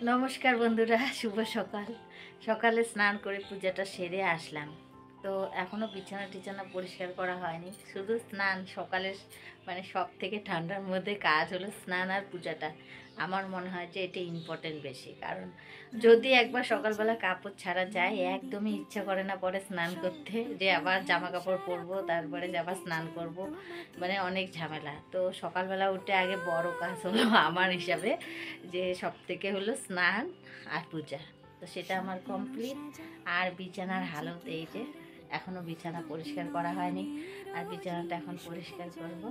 নমস্কার বন্ধুরা, শুভ সকাল। সকালে স্নান করে পূজাটা সেরে আসলাম। তো এখনও বিছানা টিছানা পরিষ্কার করা হয়নি, শুধু স্নান। সকালের মানে সব থেকে ঠান্ডার মধ্যে কাজ হলো স্নান আর পূজাটা। আমার মনে হয় যে এটা ইম্পর্টেন্ট বেশি, কারণ যদি একবার সকালবেলা কাপড় ছাড়া যায় একদমই ইচ্ছা করে না পরে স্নান করতে, যে আবার জামা কাপড় পরবো তারপরে যে আবার স্নান করব, মানে অনেক ঝামেলা। তো সকালবেলা উঠে আগে বড় কাজ হলো আমার হিসাবে যে সব থেকে হলো স্নান আর পূজা। তো সেটা আমার কমপ্লিট। আর বিছানার হালত এই যে, এখনও বিছানা পরিষ্কার করা হয়নি, আর বিছানাটা এখন পরিষ্কার করব।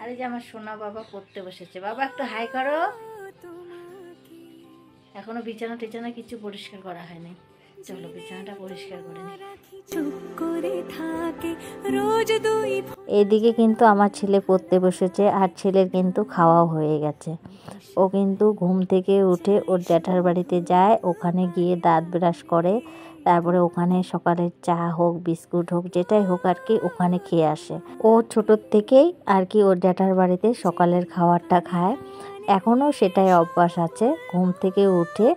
আর এই যে আমার সোনা বাবা পড়তে বসেছে, বাবা একটু হাই করো। এখনো বিছানা টিছানা কিছু পরিষ্কার করা হয়নি, চলো বিছানাটা পরিষ্কার করে নিই। এদিকে কিন্তু আমার ছেলে পড়তে বসেছে, আর ছেলের কিন্তু খাওয়াও হয়ে গেছে। ও কিন্তু ঘুম থেকে উঠে ওর জ্যাঠার বাড়িতে যায়, ওখানে গিয়ে দাঁত ব্রাশ করে, তারপরে ওখানে সকালের চা হোক বিস্কুট হোক যেটাই হোক আর কি ওখানে খেয়ে আসে। ও ছোটোর থেকেই আর কি ওর জ্যাঠার বাড়িতে সকালের খাবারটা খায়, এখনও সেটাই অভ্যাস আছে। ঘুম থেকে উঠে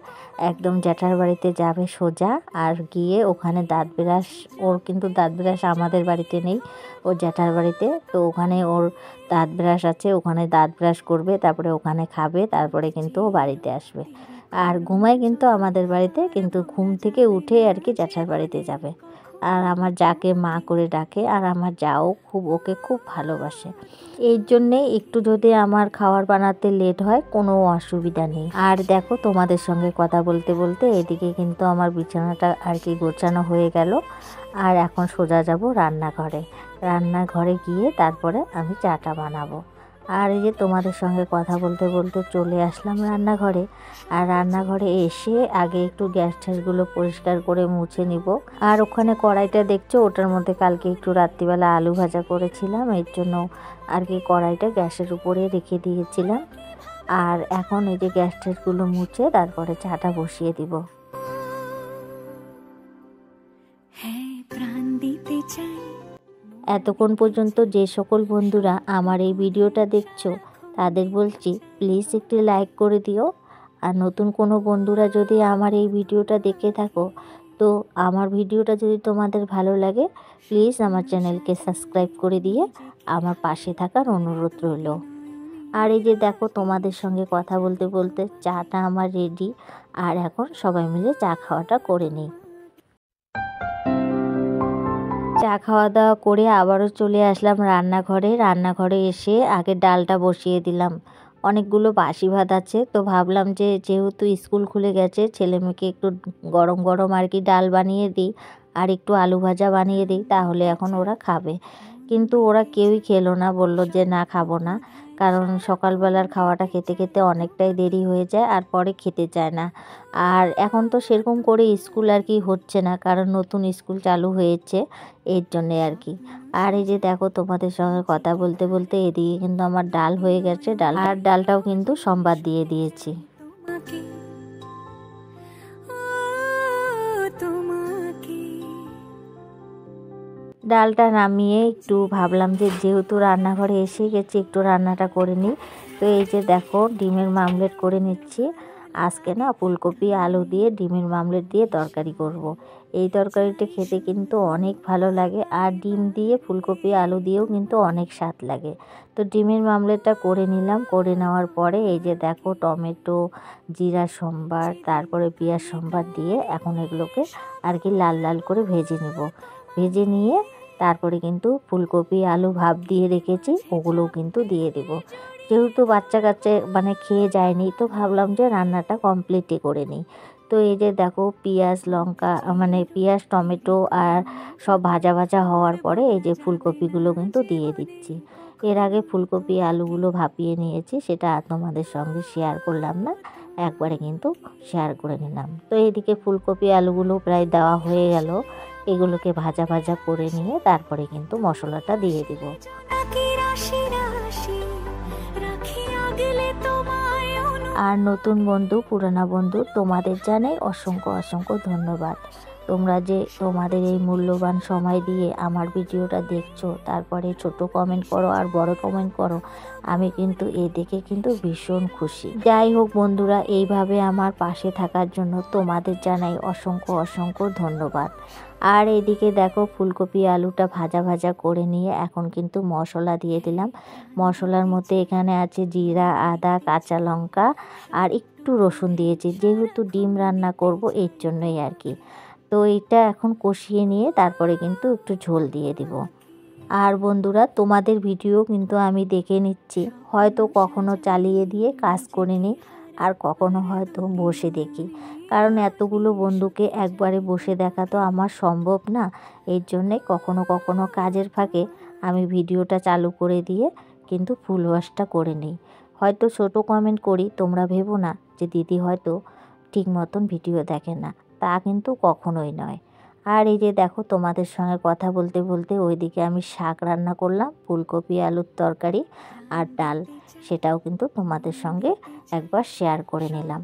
একদম জ্যাঠার বাড়িতে যাবে সোজা, আর গিয়ে ওখানে দাঁত ব্রাশ, ওর কিন্তু দাঁত ব্রাশ আমাদের বাড়িতে নেই, ওর জ্যাঠার বাড়িতে। তো ওখানে ওর দাঁত ব্রাশ আছে, ওখানে দাঁত ব্রাশ করবে, তারপরে ওখানে খাবে, তারপরে কিন্তু ও বাড়িতে আসবে। আর ঘুমায় কিন্তু আমাদের বাড়িতে, কিন্তু ঘুম থেকে উঠে আর কি জ্যাঠার বাড়িতে যাবে। আর আমার যাকে মা করে ডাকে, আর আমার যাও ওকে খুব ভালোবাসে। এই জন্যে একটু যদি আমার খাবার বানাতে লেট হয় কোনো অসুবিধা নেই। আর দেখো তোমাদের সঙ্গে কথা বলতে বলতে এদিকে কিন্তু আমার বিছানাটা আর কি গোছানো হয়ে গেল। আর এখন সোজা যাব রান্নাঘরে। রান্নাঘরে গিয়ে তারপরে আমি চাটা বানাবো। আর এই যে তোমাদের সঙ্গে কথা বলতে বলতে চলে আসলাম রান্নাঘরে। আর রান্নাঘরে এসে আগে একটু গ্যাস ট্যাসগুলো পরিষ্কার করে মুছে নিব। আর ওখানে কড়াইটা দেখছো, ওটার মধ্যে কালকে একটু রাত্রিবেলা আলু ভাজা করেছিলাম, এর জন্য আর কি কড়াইটা গ্যাসের উপরে রেখে দিয়েছিলাম। আর এখন এই যে গ্যাস ট্যাসগুলো মুছে তারপরে চাটা বসিয়ে দিব। এতক্ষণ পর্যন্ত যে সকল বন্ধুরা আমার এই ভিডিওটা দেখছো তাদের বলছি প্লিজ একটি লাইক করে দিও। আর নতুন কোনো বন্ধুরা যদি আমার এই ভিডিওটা দেখে থাকো, তো আমার ভিডিওটা যদি তোমাদের ভালো লাগে প্লিজ আমার চ্যানেলকে সাবস্ক্রাইব করে দিয়ে আমার পাশে থাকার অনুরোধ রইল। আর এই যে দেখো তোমাদের সঙ্গে কথা বলতে বলতে চাটা আমার রেডি। আর এখন সবাই মিলে চা খাওয়াটা করে নিই। চা খাওয়া দাওয়া করে আবারও চলে আসলাম রান্নাঘরে। রান্নাঘরে এসে আগে ডালটা বসিয়ে দিলাম। অনেকগুলো বাসি ভাত আছে, তো ভাবলাম যে যেহেতু স্কুল খুলে গেছে ছেলে মেয়েকে একটু গরম গরম আর কি ডাল বানিয়ে দিই, আর একটু আলু ভাজা বানিয়ে দিই, তাহলে এখন ওরা খাবে। কিন্তু ওরা কেউই খেলো না, বলল যে না খাবো না, কারণ সকালবেলার খাওয়াটা খেতে খেতে অনেকটাই দেরি হয়ে যায় আর পরে খেতে চায় না। আর এখন তো সেরকম করে স্কুল আর কি হচ্ছে না, কারণ নতুন স্কুল চালু হয়েছে, এর জন্যে আর কি। আর এই যে দেখো তোমাদের সঙ্গে কথা বলতে বলতে এদিকে কিন্তু আমার ডাল হয়ে গেছে, ডালটাও কিন্তু সম্বাদ দিয়ে দিয়েছি। ডালটা নামিয়ে একটু ভাবলাম যে যেহেতু রান্নাঘরে এসে গেছি একটু রান্নাটা করে নিই। তো এই যে দেখো ডিমের মামলেট করে নিচ্ছি। আজকে না ফুলকপি আলু দিয়ে ডিমের মামলেট দিয়ে তরকারি করব। এই তরকারিটা খেতে কিন্তু অনেক ভালো লাগে, আর ডিম দিয়ে ফুলকপি আলু দিয়েও কিন্তু অনেক স্বাদ লাগে। তো ডিমের মামলেটটা করে নিলাম। করে নেওয়ার পরে এই যে দেখো টমেটো, জিরা সম্বার, তারপরে পেঁয়াজ সম্বার দিয়ে এখন এগুলোকে আর কি লাল লাল করে ভেজে নেব। ভেজে নিয়ে তারপরে কিন্তু ফুলকপি আলু ভাপ দিয়ে রেখেছি ওগুলোও কিন্তু দিয়ে দেব। যেহেতু বাচ্চা কাচ্চা মানে খেয়ে যায়নি, তো ভাবলাম যে রান্নাটা কমপ্লিটই করে নিই। তো এই যে দেখো পেঁয়াজ লঙ্কা মানে পেঁয়াজ টমেটো আর সব ভাজা ভাজা হওয়ার পরে এই যে ফুলকপিগুলো কিন্তু দিয়ে দিচ্ছি। এর আগে ফুলকপি আলুগুলো ভাপিয়ে নিয়েছি, সেটা তোমাদের সঙ্গে শেয়ার করলাম না, একবারে কিন্তু শেয়ার করে নিলাম। তো এইদিকে ফুলকপি আলুগুলো প্রায় দেওয়া হয়ে গেল, এগুলোকে ভাজা ভাজা করে নিয়ে তারপরে কিন্তু মশলাটা দিয়ে দিব। আর নতুন বন্ধু পুরানা বন্ধু তোমাদের জানাই অসংখ্য অসংখ্য ধন্যবাদ। তোমরা যে তোমাদের এই মূল্যবান সময় দিয়ে আমার ভিডিওটা দেখছো, তারপরে ছোট কমেন্ট করো আর বড় কমেন্ট করো, আমি কিন্তু এ দেখে কিন্তু ভীষণ খুশি। যাই হোক বন্ধুরা, এইভাবে আমার পাশে থাকার জন্য তোমাদের জানাই অসংখ্য অসংখ্য ধন্যবাদ। আর এদিকে দেখো ফুলকপি আলুটা ভাজা ভাজা করে নিয়ে এখন কিন্তু মশলা দিয়ে দিলাম। মশলার মধ্যে এখানে আছে জিরা, আদা, কাঁচা লঙ্কা আর একটু রসুন দিয়েছি, যেহেতু ডিম রান্না করব এর জন্যই আর কি। তো এটা এখন কষিয়ে নিয়ে তারপরে কিন্তু একটু ঝোল দিয়ে দিব। আর বন্ধুরা, তোমাদের ভিডিও কিন্তু আমি দেখে নিচ্ছি, হয়তো কখনো চালিয়ে দিয়ে কাজ করে নিই আর কখনো হয়তো বসে দেখি, কারণ এতগুলো বন্ধুকে একবারে বসে দেখা তো আমার সম্ভব না। এর জন্যে কখনো কখনো কাজের ফাঁকে আমি ভিডিওটা চালু করে দিয়ে কিন্তু ফুল ওয়াশটা করে নিই। হয়তো ছোট কমেন্ট করি, তোমরা ভেবো না যে দিদি হয়তো ঠিক মতন ভিডিও দেখে না, তা কিন্তু কখনোই নয়। আর এই যে দেখো তোমাদের সঙ্গে কথা বলতে বলতে ওইদিকে আমি শাক রান্না করলাম, ফুলকপি আলুর তরকারি আর ডাল, সেটাও কিন্তু তোমাদের সঙ্গে একবার শেয়ার করে নিলাম।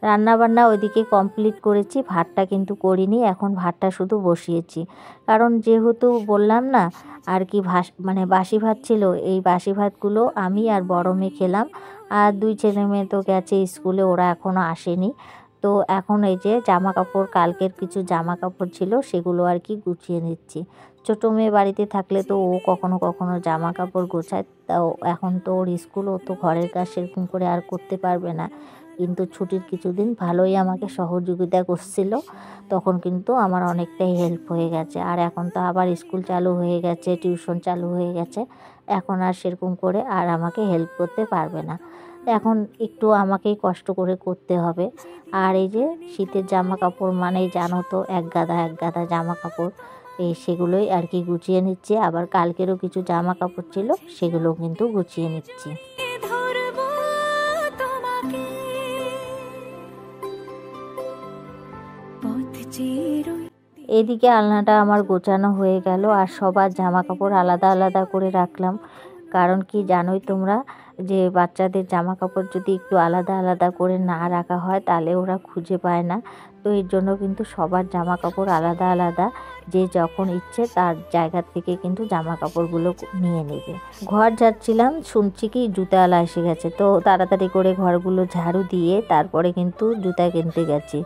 রান্নাবান্না ওইদিকে কমপ্লিট করেছি, ভাতটা কিন্তু করিনি, এখন ভাতটা শুধু বসিয়েছি। কারণ যেহেতু বললাম না আর কি বাসি ভাত ছিল, এই বাসি ভাতগুলো আমি আর বড় মেয়ে খেলাম, আর দুই ছেলে মেয়ে তো গেছে স্কুলে, ওরা এখনও আসেনি। তো এখন এই যে জামা কাপড়, কালকের কিছু জামা কাপড় ছিল সেগুলো আর কি গুছিয়ে নিচ্ছি। ছোটো মেয়ে বাড়িতে থাকলে তো ও কখনো কখনো জামা কাপড় গোছায়, তাও এখন তো ওর স্কুল, ও তো ঘরের কাজ সেরকম করে আর করতে পারবে না। কিন্তু ছুটির কিছুদিন ভালোই আমাকে সহযোগিতা করছিল, তখন কিন্তু আমার অনেকটাই হেল্প হয়ে গেছে। আর এখন তো আবার স্কুল চালু হয়ে গেছে, টিউশন চালু হয়ে গেছে, এখন আর সেরকম করে আর আমাকে হেল্প করতে পারবে না, এখন একটু আমাকেই কষ্ট করে করতে হবে। আর এই যে শীতের জামা কাপড় মানেই জানো তো, এক গাদা জামা কাপড়, এই সেগুলোই আর কি গুছিয়ে নিচ্ছি। আবার কালকেরও কিছু জামা কাপড় ছিল, সেগুলোও কিন্তু গুছিয়ে নিচ্ছি। এদিকে আলনাটা আমার গোছানো হয়ে গেল, আর সবার জামা কাপড় আলাদা আলাদা করে রাখলাম। কারণ কি জানোই তোমরা, যে বাচ্চাদের জামা কাপড় যদি একটু আলাদা আলাদা করে না রাখা হয় তাহলে ওরা খুঁজে পায় না। তো এর জন্য কিন্তু সবার জামা কাপড় আলাদা আলাদা, যে যখন ইচ্ছে তার জায়গা থেকে কিন্তু জামা কাপড়গুলো নিয়ে নেবে। ঘর ঝাড়ছিলাম, শুনছি কি জুতাওয়ালা এসে গেছে, তো তাড়াতাড়ি করে ঘরগুলো ঝাড়ু দিয়ে তারপরে কিন্তু জুতা কিনতে গেছি।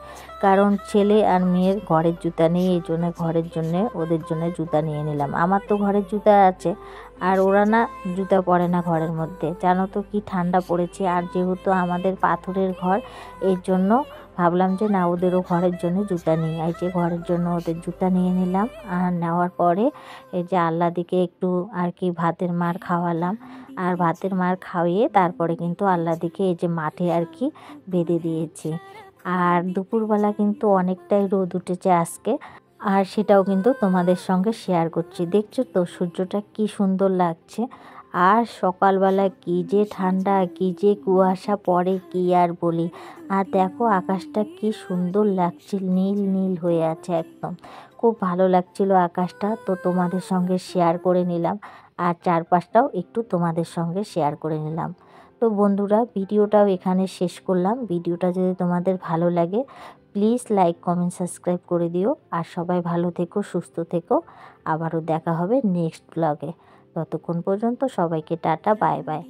কারণ ছেলে আর মেয়ের ঘরের জুতা নেই, এই জন্য ঘরের জন্যে ওদের জন্য জুতা নিয়ে নিলাম। আমার তো ঘরের জুতা আছে, আর ওরা না জুতা পরে না ঘরের মধ্যে, জানো তো কি ঠান্ডা পড়েছে। আর যেহেতু আমাদের পাথরের ঘর, এর জন্য ভাবলাম যে না, ওদেরও ঘরের জন্য জুতা নিয়ে, এই যে ঘরের জন্য ওদের জুতা নিয়ে নিলাম। আর নেওয়ার পরে এই যে আল্লাদিকে একটু আর কি ভাতের মার খাওয়ালাম, আর ভাতের মার খাওয়িয়ে তারপরে কিন্তু আল্লাদিকে এই যে মাঠে আর কি বেঁধে দিয়েছি। আর দুপুরবেলা কিন্তু অনেকটাই রোদ উঠেছে আজকে, আর সেটাও কিন্তু তোমাদের সঙ্গে শেয়ার করছি। দেখছো তো সূর্যটা কি সুন্দর লাগছে, আর সকালবেলা কি যে ঠান্ডা, কি যে কুয়াশা পড়ে কি আর বলি। আর দেখো আকাশটা কি সুন্দর লাগছে, নীল নীল হয়ে আছে একদম, খুব ভালো লাগছিল আকাশটা। তো তোমাদের সঙ্গে শেয়ার করে নিলাম, আর চারপাশটাও একটু তোমাদের সঙ্গে শেয়ার করে নিলাম। তো বন্ধুরা, ভিডিওটাও এখানে শেষ করলাম। ভিডিওটা যদি তোমাদের ভালো লাগে প্লিজ লাইক, কমেন্ট, সাবস্ক্রাইব করে দিও। আর সবাই ভালো থেকো, সুস্থ থেকো। আবারও দেখা হবে নেক্সট ব্লগে। ততক্ষণ পর্যন্ত সবাইকে টাটা, বাই বাই।